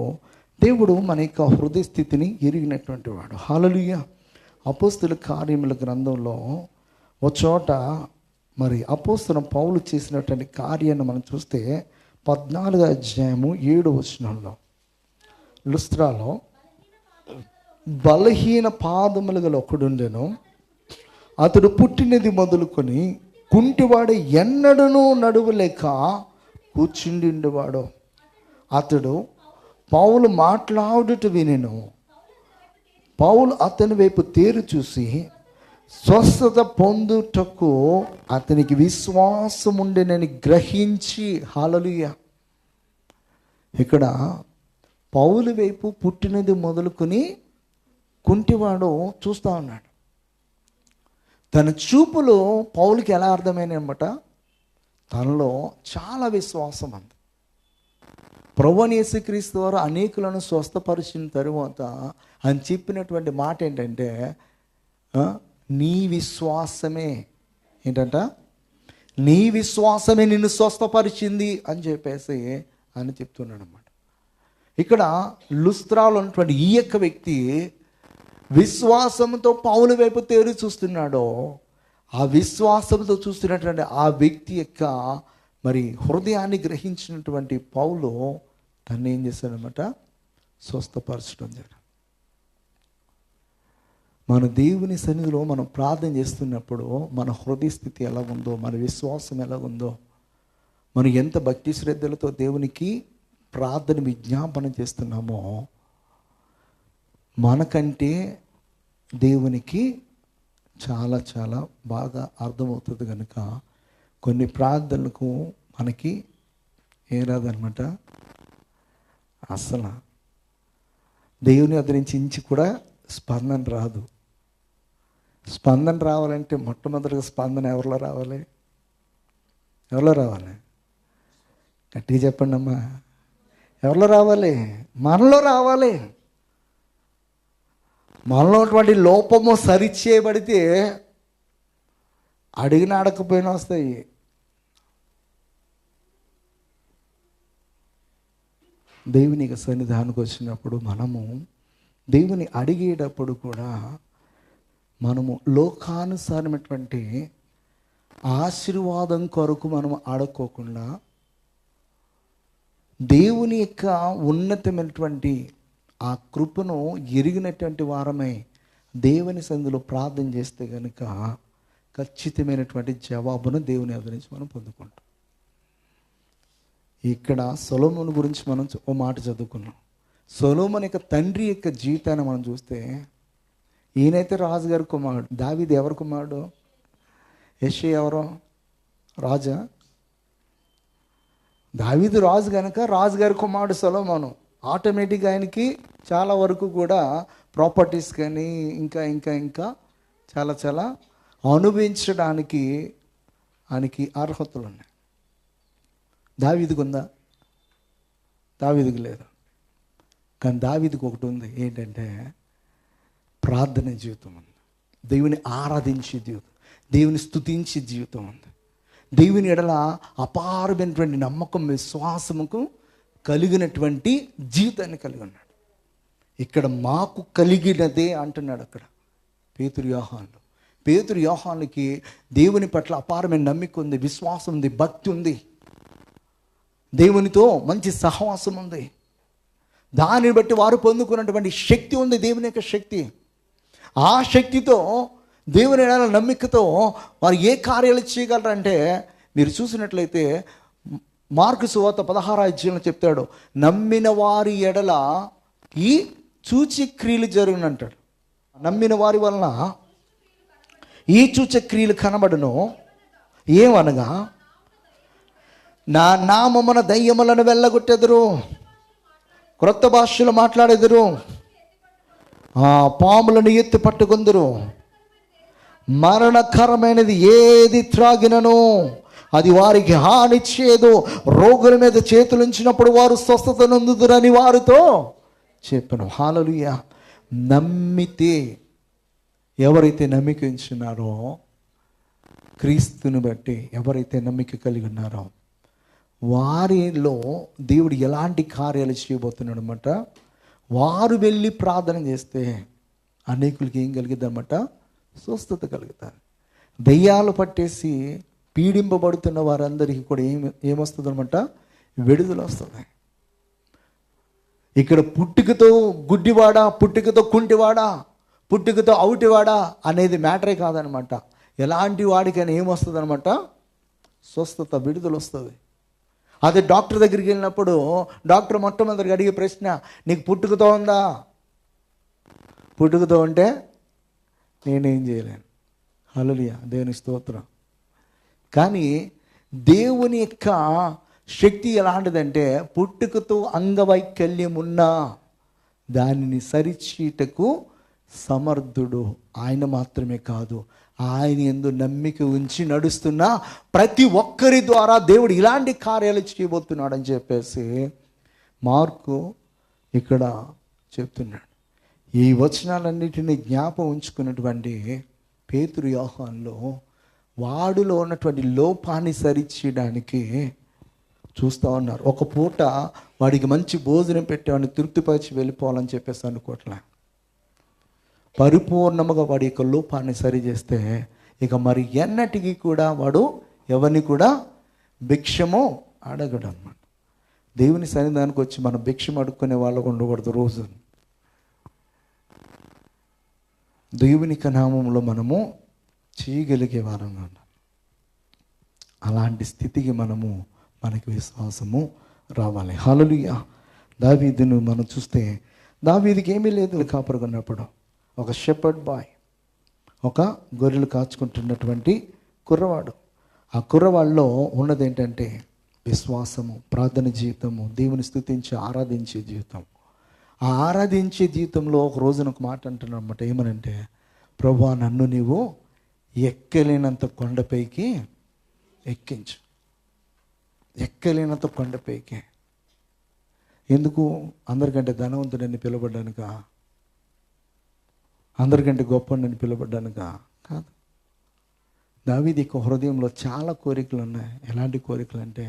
దేవుడు మన యొక్క హృదయ స్థితిని ఎరిగినటువంటి వాడు. హల్లెలూయా. అపోస్తలుల కార్యముల గ్రంథంలో ఒక చోట మరి అపోస్తలుడైన పౌలు చేసినటువంటి కార్యాన్ని మనం చూస్తే 14వ అధ్యాయము 7వ వచనంలో, లుస్త్రాలో బలహీన పాదములు గల ఒకడుండెను. అతడు పుట్టినది మొదలుకొని కుంటివాడు, ఎన్నడూ నడువలేక కూర్చుండివాడు. అతడు పౌలు మాట్లాడుట వినెను. పౌలు అతని వైపు తేరు చూసి స్వస్థత పొందుటకు అతనికి విశ్వాసం ఉండేనని గ్రహించి, హల్లెలూయా. ఇక్కడ పౌలు వైపు పుట్టినది మొదలుకొని కుంటివాడు చూస్తూ ఉన్నాడు. తన చూపులో పౌలుకి ఎలా అర్థమైంది అన్నమాట, తనలో చాలా విశ్వాసం ఉంది. ప్రభువైన యేసుక్రీస్తు వారు అనేకులను స్వస్థపరిచిన తరువాత ఆయన చెప్పినటువంటి మాట ఏంటంటే, నీ విశ్వాసమే ఏంటంట, నీ విశ్వాసమే నిన్ను స్వస్థపరిచింది అని చెప్పేసి ఆయన చెప్తున్నాడు అన్నమాట. ఇక్కడ లుస్త్రాలో ఉన్నటువంటి ఈ యొక్క వ్యక్తి విశ్వాసంతో పౌలు వైపు తేరు చూస్తున్నాడో, ఆ విశ్వాసంతో చూస్తున్నటువంటి ఆ వ్యక్తి యొక్క మరి హృదయాన్ని గ్రహించినటువంటి పౌలు తను ఏం చేశాడనమాట, స్వస్థపరచడం జరిగింది. మన దేవుని సన్నిధిలో మనం ప్రార్థన చేస్తున్నప్పుడు మన హృదయ స్థితి ఎలా ఉందో, మన విశ్వాసం ఎలా ఉందో, మనం ఎంత భక్తి శ్రద్ధలతో దేవునికి ప్రార్థన విజ్ఞాపన చేస్తున్నామో, మనకంటే దేవునికి చాలా చాలా బాగా అర్థమవుతుంది. కనుక కొన్ని ప్రార్థనలకు మనకి ఏం రాదనమాట, అసలు దేవుని వద్ద నుంచి ఇంచి కూడా స్పందన రాదు. స్పందన రావాలంటే మొట్టమొదటిగా స్పందన ఎవరిలో రావాలి, ఎవరిలో రావాలి, గట్టిగా చెప్పండి అమ్మా, ఎవరిలో రావాలి, మనలో రావాలి. మనలో ఉన్నటువంటి లోపము సరిచేయబడితే అడిగిన అడగకపోయినా వస్తాయి. దేవుని సన్నిధానికి వచ్చినప్పుడు మనము దేవుని అడిగేటప్పుడు కూడా మనము లోకానుసారమైనటువంటి ఆశీర్వాదం కొరకు మనము అడగకోకుండా దేవుని యొక్క ఉన్నతమైనటువంటి ఆ కృపను ఎరిగినటువంటి వారమై దేవుని సన్నిధిలో ప్రార్థన చేస్తే కనుక ఖచ్చితమైనటువంటి జవాబును దేవుని వద్ద నుంచి మనం పొందుకుంటాం. ఇక్కడ సొలొమోను గురించి మనం ఓ మాట చదువుకున్నాం. సొలొమోను యొక్క తండ్రి యొక్క జీవితాన్ని మనం చూస్తే, ఈయనైతే రాజుగారి కుమారుడు, దావీదు ఎవరి కుమారుడు, యెషయా ఎవరు? రాజా? దావీదు రాజు కనుక రాజుగారి కుమారుడు సొలొమోను. ఆటోమేటిక్గా ఆయనకి చాలా వరకు కూడా ప్రాపర్టీస్ కానీ ఇంకా ఇంకా ఇంకా చాలా చాలా అనుభవించడానికి ఆయనకి అర్హతలు ఉన్నాయి. దావీదుకు ఉందా? దావీదుకు లేదు. కానీ దావీదుకు ఒకటి ఉంది, ఏంటంటే ప్రార్థన జీవితం ఉంది, దేవుని ఆరాధించే జీవితం, దేవుని స్తుతించే జీవితం ఉంది, దేవుని ఎడల అపారమైనటువంటి నమ్మకం విశ్వాసముకు కలిగినటువంటి జీవితాన్ని కలిగి ఉన్నాడు. ఇక్కడ మాకు కలిగినదే అంటున్నాడు అక్కడ పేతురు యోహానులో. పేతురు యోహానుకి దేవుని పట్ల అపారమైన నమ్మిక ఉంది, విశ్వాసం ఉంది, భక్తి ఉంది, దేవునితో మంచి సహవాసం ఉంది. దానిని బట్టి వారు పొందుకున్నటువంటి శక్తి ఉంది, దేవుని యొక్క శక్తి. ఆ శక్తితో దేవుని ఎడల నమ్మికతో వారు ఏ కార్యాలు చేయగలరంటే, మీరు చూసినట్లయితే మార్కు సువార్త 16వ అధ్యాయంలో చెప్తాడు, నమ్మిన వారి ఎడల ఈ సూచక్రియలు జరుగునంటాడు. నమ్మిన వారి వలన ఈ సూచక్రియలు కనబడును. ఏమనగా నా నామమున దయ్యములను వెళ్ళగొట్టెదరు, క్రొత్త భాషలు మాట్లాడెదరు, పాములను ఎత్తి పట్టుకొందురు, మరణకరమైనది ఏది త్రాగినను అది వారికి హాని చేయదు, రోగుల మీద చేతులు ఉంచినప్పుడు వారు స్వస్థత నొందుదురని వారితో చెప్పాను. హల్లెలూయా. నమ్మితే, ఎవరైతే నమ్మిక ఉంచున్నారో, క్రీస్తుని బట్టి ఎవరైతే నమ్మిక కలిగి ఉన్నారో వారిలో దేవుడు ఎలాంటి కార్యాలు చేయబోతున్నాడు అనమాట. వారు వెళ్ళి ప్రార్థన చేస్తే అనేకులకి ఏం కలుగుతుంది అనమాట? స్వస్థత కలుగుతారు. దయ్యాలు పట్టేసి పీడింపబడుతున్న వారందరికీ కూడా ఏమొస్తుంది అనమాట? విడుదల వస్తుంది. ఇక్కడ పుట్టుకతో గుడ్డివాడా, పుట్టుకతో కుంటివాడా, పుట్టుకతో అవుటివాడా అనేది మ్యాటరే కాదనమాట. ఎలాంటి వాడికైనా ఏమొస్తుంది అనమాట? స్వస్థత, విడుదల వస్తుంది. అదే డాక్టర్ దగ్గరికి వెళ్ళినప్పుడు డాక్టర్ మొట్టమొదటిగా అడిగే ప్రశ్న, నీకు పుట్టుకతో ఉందా? పుట్టుకతో ఉంటే నేనేం చేయలేను. హల్లెలూయా, దేవుని స్తోత్రం. కానీ దేవుని యొక్క శక్తి ఎలాంటిదంటే, పుట్టుకతో అంగవైకల్యం ఉన్నా దానిని సరిచీటకు సమర్థుడు ఆయన మాత్రమే కాదు, ఆయన యందు నమ్మిక ఉంచి నడుస్తున్న ప్రతి ఒక్కరి ద్వారా దేవుడు ఇలాంటి కార్యాలు చేయబోతున్నాడు అని చెప్పేసి మార్కు ఇక్కడ చెప్తున్నాడు. ఈ వచనాలన్నిటినీ జ్ఞాపకం ఉంచుకున్నటువంటి పేతురు యోహానులో వాడిలో ఉన్నటువంటి లోపాన్ని సరిచేయడానికి చూస్తూ ఉన్నారు. ఒక పూట వాడికి మంచి భోజనం పెట్టేవాడిని తృప్తిపరిచి వెళ్ళిపోవాలని చెప్పేసి అనుకోవట్లే. పరిపూర్ణముగా వాడి యొక్క లోపాన్ని సరి చేస్తే ఇక మరి ఎన్నటికీ కూడా వాడు ఎవరిని కూడా భిక్షము అడగడు అన్నమాట. దేవుని సన్నిధానికి వచ్చి మనం భిక్షం అడుక్కునే వాళ్ళకు ఉండకూడదు. రోజు దేవుని నామములో మనము చేయగలిగే వారంగా ఉన్నాం. అలాంటి స్థితికి మనకి విశ్వాసము రావాలి. హల్లెలూయా. దావీదును మనం చూస్తే, దావీదుకి ఏమీ లేదు కాపరుకున్నప్పుడు. ఒక షెపర్డ్ బాయ్, ఒక గొర్రెలు కాచుకుంటున్నటువంటి కుర్రవాడు. ఆ కుర్రవాళ్ళలో ఉన్నది ఏంటంటే విశ్వాసము, ప్రార్థన జీవితము, దేవుని స్తుతించి ఆరాధించే జీవితం. ఆ ఆరాధించే జీవితంలో ఒక రోజున ఒక మాట అంటున్నాడు అన్నమాట. ఏమనంటే, ప్రభువా, నన్ను నీవు ఎక్కలేనంత కొండపైకి ఎక్కించు. ఎక్కలేనంత కొండపైకి. ఎందుకు? అందరికంటే ధనవంతుడని పిలవడానిక? అందరికంటే గొప్పని పిలవడానిక? కాదు. దావీదు యొక్క హృదయంలో చాలా కోరికలు ఉన్నాయి. ఎలాంటి కోరికలు అంటే,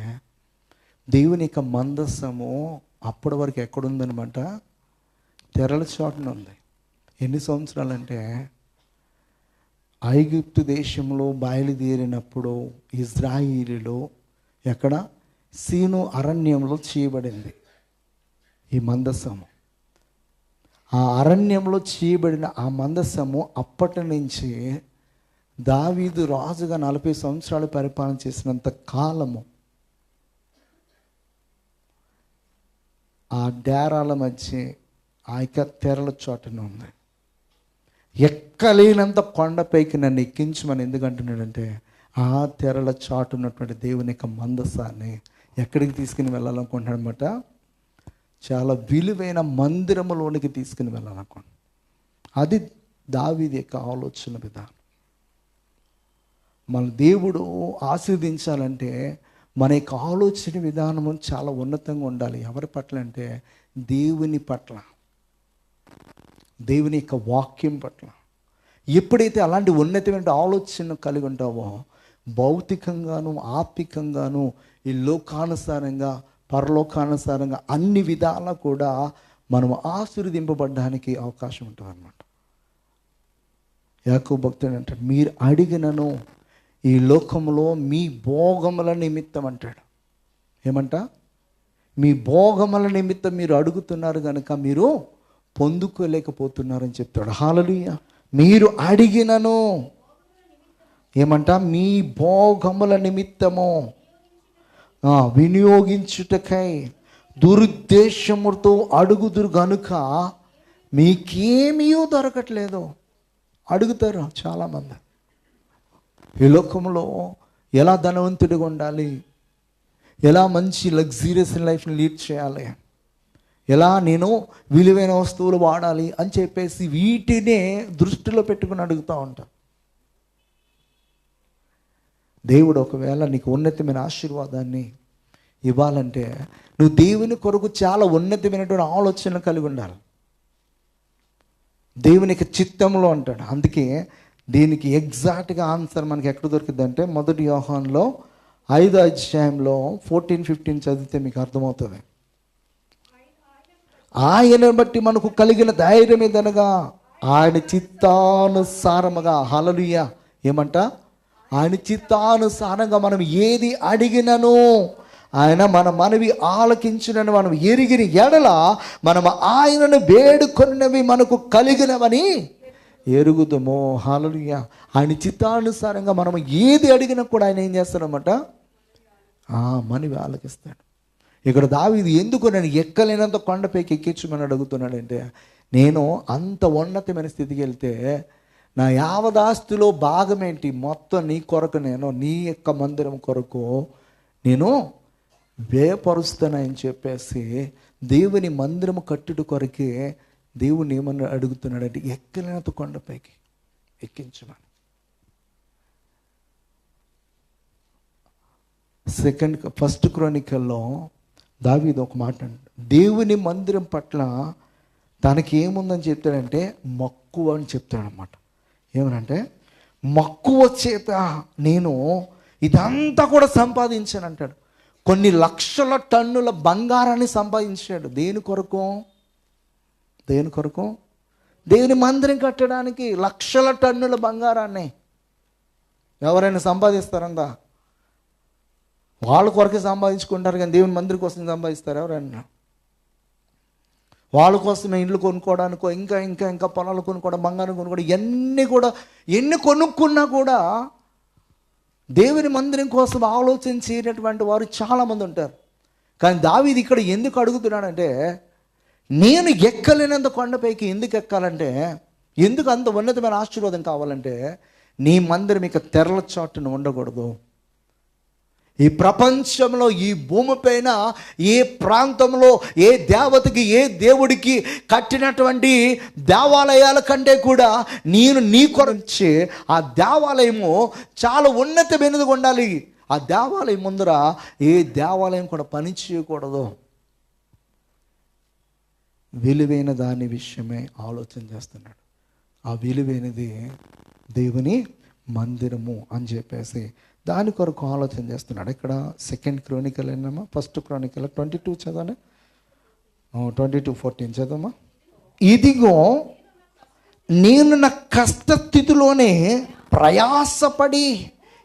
దేవుని యొక్క మందస్సము అప్పటి వరకు ఎక్కడుందనమాట? తెరల చోటున ఉంది. ఎన్ని సంవత్సరాలంటే, ఐగుప్తు దేశంలో బయలుదేరినప్పుడు ఇజ్రాయిలీలో ఎక్కడ? సీను అరణ్యంలో చేయబడింది ఈ మందస్సము. ఆ అరణ్యంలో చేయబడిన ఆ మందస్సము అప్పటి నుంచి దావీదు రాజుగా 40 సంవత్సరాలు పరిపాలన చేసినంత కాలము ఆ డేరాల మధ్య ఆ యొక్క తెరల చోటన ఉంది. ఎక్కలేనంత కొండపైకి నన్ను ఎక్కించమని ఎందుకంటున్నాడంటే, ఆ తెరల చాటు ఉన్నటువంటి దేవుని యొక్క మందసాన్ని ఎక్కడికి తీసుకుని వెళ్ళాలనుకుంటున్నాడు అనమాట? చాలా విలువైన మందిరములోనికి తీసుకుని వెళ్ళాలనుకోండి. అది దావీదు యొక్క ఆలోచన విధానం. మన దేవుడు ఆశీర్వదించాలంటే మన యొక్క ఆలోచన విధానము చాలా ఉన్నతంగా ఉండాలి. ఎవరి పట్ల అంటే దేవుని పట్ల, దేవుని యొక్క వాక్యం పట్ల. ఎప్పుడైతే అలాంటి ఉన్నతమైన ఆలోచన కలిగి ఉంటావో భౌతికంగాను ఆత్మికంగాను ఈ లోకానుసారంగా పరలోకానుసారంగా అన్ని విధాలా కూడా మనం ఆశీర్వదింపబడడానికి అవకాశం ఉంటుంది అన్నమాట. యాకోబు భక్తుడు అంటాడు, మీరు అడిగినను ఈ లోకంలో మీ భోగముల నిమిత్తం అంటాడు. ఏమంట? మీ భోగముల నిమిత్తం మీరు అడుగుతున్నారు కనుక మీరు పొందుకోలేకపోతున్నారని చెప్తాడు. హల్లెలూయా. మీరు అడిగినను ఏమంట? మీ భోగముల నిమిత్తము వినియోగించుటకై దురుద్దేశముతో అడుగుదురు గనుక మీకేమీ దొరకట్లేదు. అడుగుతారు చాలామంది. ఈ లోకంలో ఎలా ధనవంతుడిగా ఉండాలి, ఎలా మంచి లగ్జీరియస్ లైఫ్ని లీడ్ చేయాలి, ఎలా నేను విలువైన వస్తువులు వాడాలి అని చెప్పేసి వీటినే దృష్టిలో పెట్టుకుని అడుగుతూ ఉంటాను. దేవుడు ఒకవేళ నీకు ఉన్నతమైన ఆశీర్వాదాన్ని ఇవ్వాలంటే నువ్వు దేవుని కొరకు చాలా ఉన్నతమైనటువంటి ఆలోచన కలిగి ఉండాలి. దేవునికి చిత్తంలో అంటాడు. అందుకే దీనికి ఎగ్జాక్ట్గా ఆన్సర్ మనకి ఎక్కడ దొరికిందంటే 1 యోహానులో 5వ అధ్యాయంలో 14-15 చదివితే మీకు అర్థమవుతుంది. ఆయన బట్టి మనకు కలిగిన ధైర్యం ఏదనగా ఆయన చిత్తానుసారముగా. హల్లెలూయా. ఏమంట? ఆయన చిత్తానుసారంగా మనం ఏది అడిగినను ఆయన మన మనవి ఆలకించునని మనం ఎరిగిన ఎడల మనం ఆయనను వేడుకొనినవి మనకు కలిగినవని ఎరుగుదము. హల్లెలూయా. ఆయన చిత్తానుసారంగా మనం ఏది అడిగినా కూడా ఆయన ఏం చేస్తాడన్నమాట? మనవి ఆలకిస్తాడు. ఇక్కడ దావీదు ఎందుకు నేను ఎక్కలేనంత కొండపైకి ఎక్కించమని అడుగుతున్నాడంటే, నేను అంత ఉన్నతమైన స్థితికి వెళ్తే నా యావదాస్తులో భాగమేంటి మొత్తం నీ కొరకు, నేను నీ యొక్క మందిరం కొరకు నేను వ్యయపరుస్తానని చెప్పేసి దేవుని మందిరము కట్టుడు కొరకే దేవుని ఏమన్నా అడుగుతున్నాడంటే ఎక్కలేనంత కొండపైకి ఎక్కించమని. 1 క్రోనికల్లో దావీదు ఒక మాట అంటాడు. దేవుని మందిరం పట్ల తనకి ఏముందని చెప్తాడంటే మక్కువ అని చెప్తాడనమాట. ఏమనంటే మక్కువ చేత నేను ఇదంతా కూడా సంపాదించాను అంటాడు. కొన్ని లక్షల టన్నుల బంగారాన్ని సంపాదించాడు. దేని కొరకు? దేని కొరకు? దేవుని మందిరం కట్టడానికి లక్షల టన్నుల బంగారాన్ని ఎవరైనా సంపాదిస్తారందా? వాళ్ళ కొరకే సంపాదించుకుంటారు కానీ దేవుని మందిరం కోసం సంపాదిస్తారు ఎవరైనా? వాళ్ళ కోసమే ఇండ్లు కొనుక్కోవడానికో ఇంకా ఇంకా ఇంకా పొలాలు కొనుక్కోవడం, బంగారం కొనుక్కోవడం, ఎన్ని కొనుక్కున్నా కూడా దేవుని మందిరం కోసం ఆలోచన చేయనటువంటి వారు చాలామంది ఉంటారు. కానీ దావీదు ఇక్కడ ఎందుకు అడుగుతున్నాడంటే, నేను ఎక్కలేనంత కొండపైకి ఎందుకు ఎక్కాలంటే, ఎందుకు అంత ఉన్నతమైన ఆశీర్వాదం కావాలంటే, నీ మందిరం ఇక తెరల చాటున ఉండకూడదు. ఈ ప్రపంచంలో ఈ భూమిపైన ఏ ప్రాంతంలో ఏ దేవతకి ఏ దేవుడికి కట్టినటువంటి దేవాలయాల కంటే కూడా నేను నీ కొరచే ఆ దేవాలయము చాలా ఉన్నతమైనదిగా ఉండాలి. ఆ దేవాలయం ముందర ఏ దేవాలయం కూడా పని చేయకూడదు. విలువైన దాని విషయమే ఆలోచన చేస్తున్నాడు. ఆ విలువైనది దేవుని మందిరము అని చెప్పేసి దాని కొరకు ఆలోచన చేస్తున్నాడు. ఇక్కడ 2 క్రోనికల్ ఏమమ్మా? 1 క్రోనికల్ 22 చదవండి. 22:14 చదవమ్మా. ఇదిగో నేను నా కష్టస్థితిలోనే ప్రయాసపడి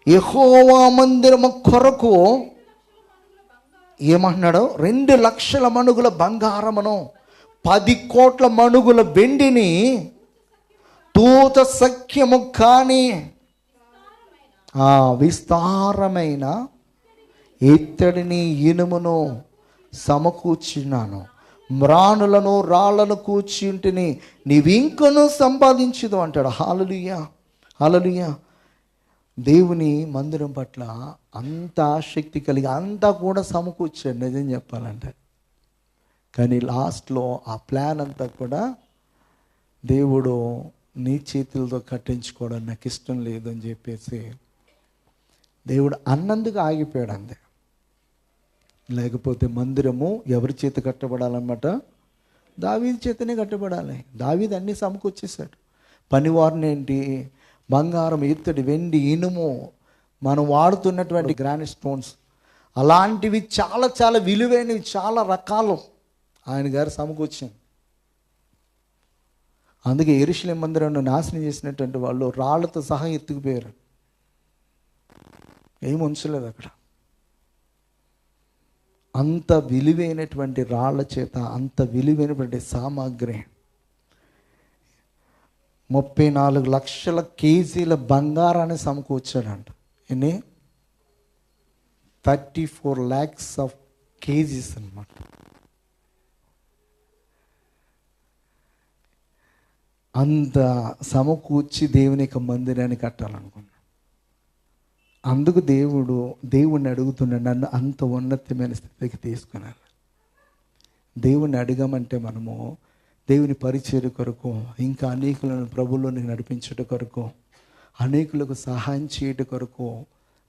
యెహోవా మందిరము కొరకు ఏమంటున్నాడు? 2 లక్షల మణుగుల బంగారమును 10 కోట్ల మణుగుల వెండిని తూత సఖ్యము కాని విస్తారమైన ఇత్తడిని ఇనుమును సమకూర్చున్నాను, మ్రాణులను రాళ్లను కూర్చుంటిని, నీవింకను సంపాదించదు అంటాడు. హల్లెలూయా. హల్లెలూయా. దేవుని మందిరం పట్ల అంత ఆసక్తి కలిగి అంతా కూడా సమకూర్చాడు నిజం చెప్పాలంటే. కానీ లాస్ట్లో ఆ ప్లాన్ అంతా కూడా దేవుడు నీ చేతులతో కట్టించుకోవడం నాకు ఇష్టం లేదని చెప్పేసి దేవుడు అన్నందుకు ఆగిపోయాడు అంతే. లేకపోతే మందిరము ఎవరి చేత కట్టబడాలన్నమాట? దావీదు చేతనే కట్టబడాలి. దావీదు అన్నీ సమకూర్చేశాడు. పనివారిని ఏంటి, బంగారం, ఇత్తడి, వెండి, ఇనుము, మనం వాడుతున్నటువంటి గ్రానైట్ స్టోన్స్, అలాంటివి చాలా చాలా విలువైనవి, చాలా రకాలు ఆయన గారు సమకూర్చారు. అందుకే యెరూషలేము మందిరాన్ని నాశనం చేసినటువంటి వాళ్ళు రాళ్లతో సహా ఎత్తుకుపోయారు. ఏమి ఉంచలేదు అక్కడ. అంత విలువైనటువంటి రాళ్ల చేత, అంత విలువైనటువంటి సామాగ్రి, 34 లక్షల కేజీల బంగారాన్ని సమకూర్చాడంట. ఎన్ని? 34 lakhs of kgs అన్నమాట. అంత సమకూర్చి దేవుని యొక్క మందిరాన్ని కట్టాలనుకున్నాడు. అందుకు దేవుణ్ణి అడుగుతున్నాడు, నన్ను అంత ఉన్నతమైన స్థితికి తీసుకున్నాను. దేవుణ్ణి అడగమంటే మనము దేవుని పరిచర్య కొరకు, ఇంకా అనేకులను ప్రభువులోనికి నడిపించట కొరకు, అనేకులకు సహాయం చేయట కొరకు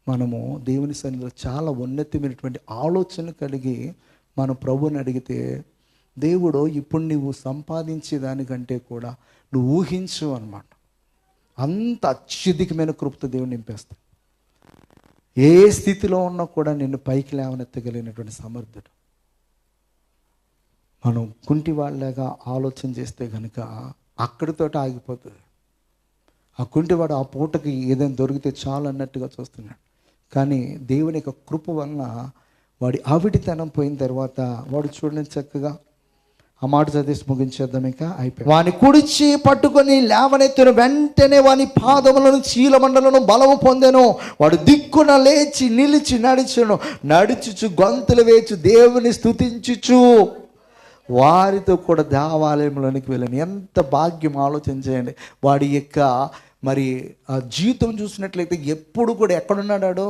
మనము దేవుని సన్నిధిలో చాలా ఉన్నతమైనటువంటి ఆలోచన కలిగి మనం ప్రభువుని అడిగితే, దేవుడు ఇప్పుడు నువ్వు సంపాదించే దానికంటే కూడా నువ్వు ఊహించు అన్నమాట. అంత అత్యధికమైన కృపతో దేవుడు నింపేస్తాడు. ఏ స్థితిలో ఉన్నా కూడా నిన్ను పైకి లేవనెత్తగలిగినటువంటి సమర్థుడు. మనం కుంటి వాళ్ళగా ఆలోచన చేస్తే కనుక అక్కడితో ఆగిపోతుంది. ఆ కుంటివాడు ఆ పూటకి ఏదైనా దొరికితే చాలు అన్నట్టుగా చూస్తున్నాడు. కానీ దేవుని యొక్క కృప వలన వాడి ఆవిడితనం పోయిన తర్వాత వాడు చూడండి చక్కగా ఆ మాట చదివేసి ముగించేద్దాం. ఇంకా అయిపోయి వాని కుడిచి పట్టుకొని లేవనెత్తిన వెంటనే వాని పాదములను చీలమండలను బలము పొందెను. వాడు దిక్కున లేచి నిలిచి నడుచుచు గొంతులు వేచు దేవుని స్తుతించుచు వారితో కూడా దేవాలయంలోనికి వెళ్ళాను. ఎంత భాగ్యం ఆలోచన చేయండి. వాడి యొక్క మరి ఆ జీవితం చూసినట్లయితే ఎప్పుడు కూడా ఎక్కడున్నాడు?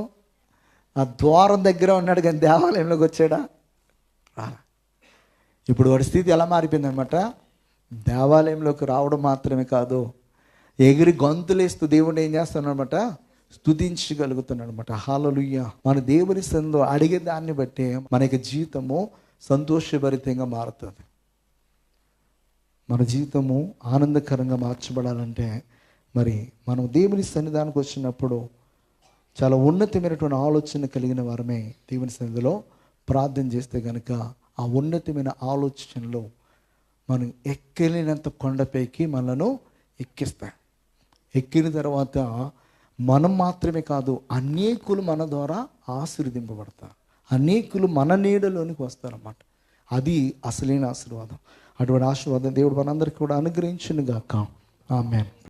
ఆ ద్వారం దగ్గర ఉన్నాడు, కానీ దేవాలయంలోకి వచ్చాడా? ఇప్పుడు వాడి స్థితి ఎలా మారిపోయిందనమాట? దేవాలయంలోకి రావడం మాత్రమే కాదు, ఎగిరి గొంతులేస్తూ దేవుడిని ఏం చేస్తానమాట? స్తుతించగలుగుతున్నాడు అనమాట. హల్లెలూయా. మన దేవుని సన్నిధిలో అడిగే దాన్ని బట్టి మన యొక్క జీవితము సంతోషభరితంగా మారుతుంది. మన జీవితము ఆనందకరంగా మార్చబడాలంటే మరి మనం దేవుని సన్నిధానికి వచ్చినప్పుడు చాలా ఉన్నతమైనటువంటి ఆలోచన కలిగిన వారమే దేవుని సన్నిధిలో ప్రార్థన చేస్తే కనుక ఆ ఉన్నతమైన ఆలోచనలో మనం ఎక్కలేనంత కొండపైకి మనను ఎక్కిస్తాం. ఎక్కిన తర్వాత మనం మాత్రమే కాదు, అనేకులు మన ద్వారా ఆశీర్వదింపబడతారు. అనేకులు మన నీడలోనికి వస్తారన్నమాట. అది అసలైన ఆశీర్వాదం. అటువంటి ఆశీర్వాదం దేవుడు మనందరికీ కూడా అనుగ్రహించును గాక. ఆమేన్.